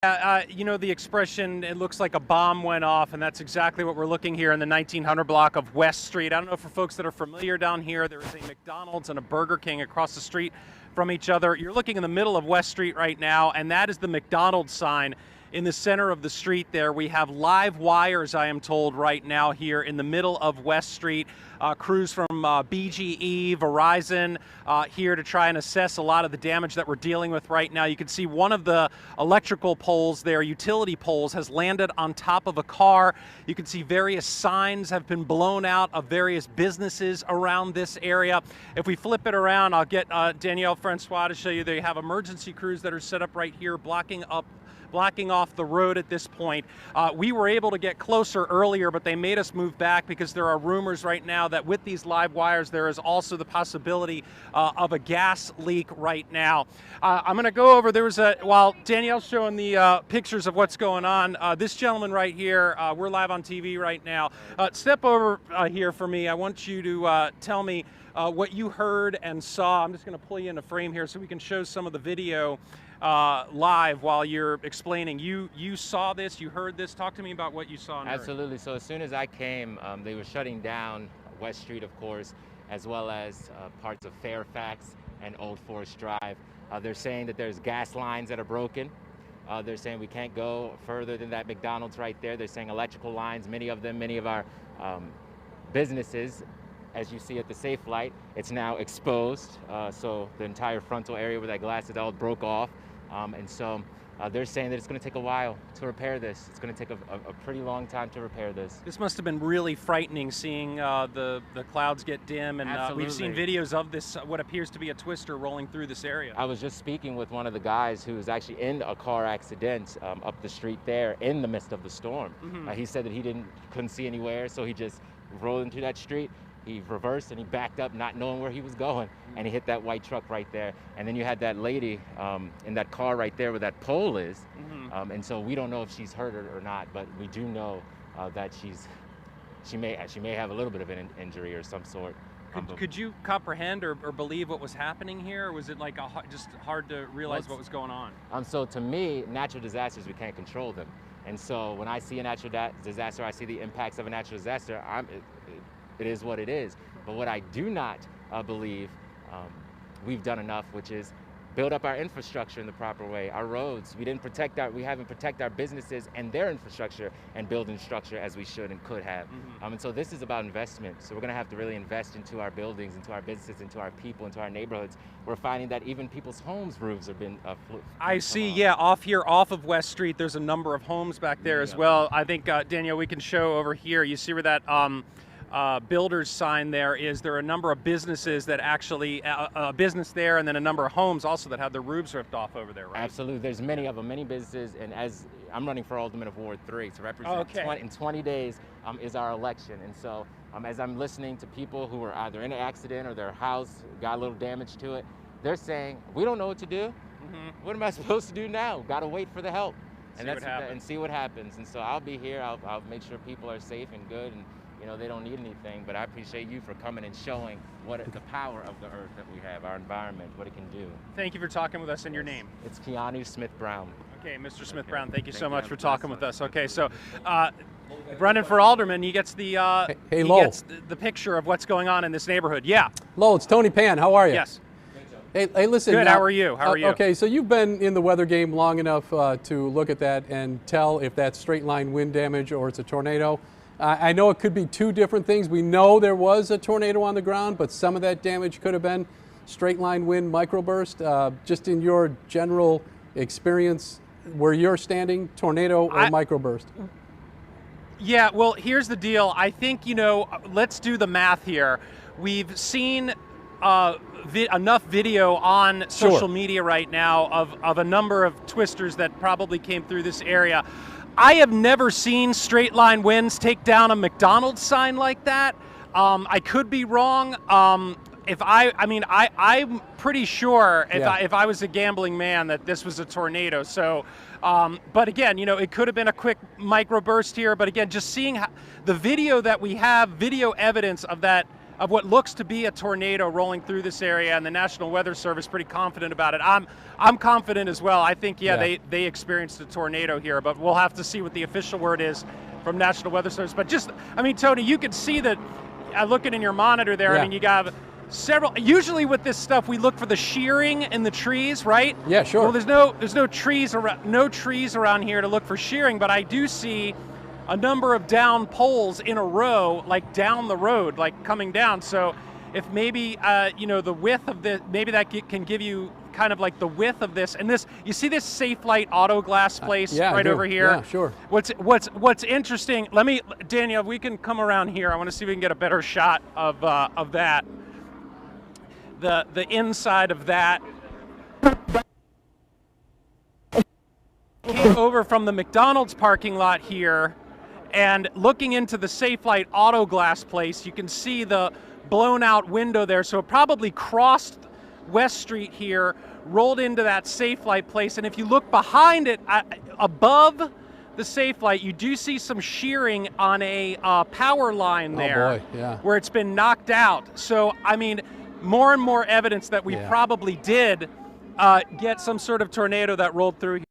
You know the expression, it looks like a bomb went off, and that's exactly what we're looking here in the 1900 block of West Street. I don't know for folks that are familiar down here, there is a McDonald's and a Burger King across the street from each other. You're looking in the middle of West Street right now, and that is the McDonald's sign. In the center of the street there, we have live wires, I am told, right now here in the middle of West Street. Crews from BGE, Verizon, here to try and assess a lot of the damage that we're dealing with right now. You can see one of the electrical poles there, utility poles, has landed on top of a car. You can see various signs have been blown out of various businesses around this area. If we flip it around, I'll get Danielle Francois to show you. They have emergency crews that are set up right here, blocking off the road at this point. We were able to get closer earlier, but they made us move back because there are rumors right now that with these live wires, there is also the possibility of a gas leak right now. I'm going to go over, while Danielle's showing the pictures of what's going on, this gentleman right here, we're live on TV right now. Step over here for me. I want you to tell me what you heard and saw. I'm just going to pull you in a frame here so we can show some of the video live while you're explaining. You saw this, you heard this. Talk to me about what you saw and heard. Absolutely. So as soon as I came, they were shutting down West Street, of course, as well as parts of Fairfax and Old Forest Drive. They're saying that there's gas lines that are broken. They're saying we can't go further than that McDonald's right there. They're saying electrical lines, many of our businesses, as you see at the Safe Light, it's now exposed. So the entire frontal area where that glass is all broke off. And so they're saying that it's going to take a while to repair this. It's going to take a pretty long time to repair this. This must have been really frightening seeing the clouds get dim, and we've seen videos of this, what appears to be a twister rolling through this area. I was just speaking with one of the guys who was actually in a car accident up the street there in the midst of the storm. Mm-hmm. He said that couldn't see anywhere, so he just rolled into that street. He reversed and he backed up not knowing where he was going, and he hit that white truck right there. And then you had that lady in that car right there where that pole is. Mm-hmm. And so we don't know if she's hurt or not, but we do know that she may have a little bit of an injury or some sort. Could you comprehend or believe what was happening here, or was it like just hard to realize what was going on? So to me, natural disasters, we can't control them. And so when I see a natural disaster, I see the impacts of a natural disaster, it is what it is. But what I do not believe we've done enough, which is build up our infrastructure in the proper way. Our roads, we haven't protected our businesses and their infrastructure and building structure as we should and could have. Mm-hmm. And so this is about investment. So we're going to have to really invest into our buildings, into our businesses, into our people, into our neighborhoods. We're finding that even people's homes' roofs have been I see, yeah, off of West Street, there's a number of homes back there as well. I think, Danielle, we can show over here. You see where that builder's sign there is. There are a number of businesses that actually, a business there, and then a number of homes also that have their roofs ripped off over there, right? Absolutely. There's many of them, many businesses, and as I'm running for Alderman of Ward 3 to represent in 20 days is our election. And so as I'm listening to people who were either in an accident or their house got a little damage to it, they're saying, we don't know what to do. Mm-hmm. What am I supposed to do now? Got to wait for the help. And see what happens. And so I'll be here. I'll make sure people are safe and good, and they don't need anything, but I appreciate you for coming and showing the power of the earth that we have, our environment, what it can do. Thank you for talking with us, and your name? It's Keanu Smith Brown. Okay, Mr. Smith Brown, thank you so much for talking with us. Okay, so Brendan for Alderman, he gets the gets the picture of what's going on in this neighborhood. Yeah. Lo, it's Tony Pan. How are you? Yes. Hey, listen. Good. How are you? How are you? Okay, so you've been in the weather game long enough to look at that and tell if that's straight line wind damage or it's a tornado. I know it could be two different things. We know there was a tornado on the ground, but some of that damage could have been straight line wind microburst. Just in your general experience, where you're standing, tornado or microburst? Yeah, well, here's the deal. I think, let's do the math here. We've seen enough video on social media right now of a number of twisters that probably came through this area. I have never seen straight line winds take down a McDonald's sign like that. I could be wrong. I'm pretty sure if I was a gambling man that this was a tornado. So, but again, it could have been a quick microburst here. But again, just seeing the video that we have, video evidence of that of what looks to be a tornado rolling through this area, and the National Weather Service pretty confident about it. I'm confident as well. I think, yeah. They experienced a tornado here, but we'll have to see what the official word is from National Weather Service. But just, I mean, Tony, you can see that, looking in your monitor there, I mean, you got several, usually with this stuff, we look for the shearing in the trees, right? Yeah, sure. Well, there's no trees around here to look for shearing, but I do see a number of down poles in a row, like down the road, like coming down. So if maybe, the width of this, maybe that can give you kind of like the width of this. And this, you see this Safelite auto glass place right over here? Yeah, sure. What's interesting, Daniel, we can come around here. I want to see if we can get a better shot of that. The inside of that. Came over from the McDonald's parking lot here, and looking into the Safelite auto glass place, you can see the blown out window there. So it probably crossed West Street here, rolled into that Safelite place, and if you look behind it, above the Safelite, you do see some shearing on a power line there. Oh boy, yeah. Where it's been knocked out. So, I mean, more and more evidence that we probably did get some sort of tornado that rolled through here.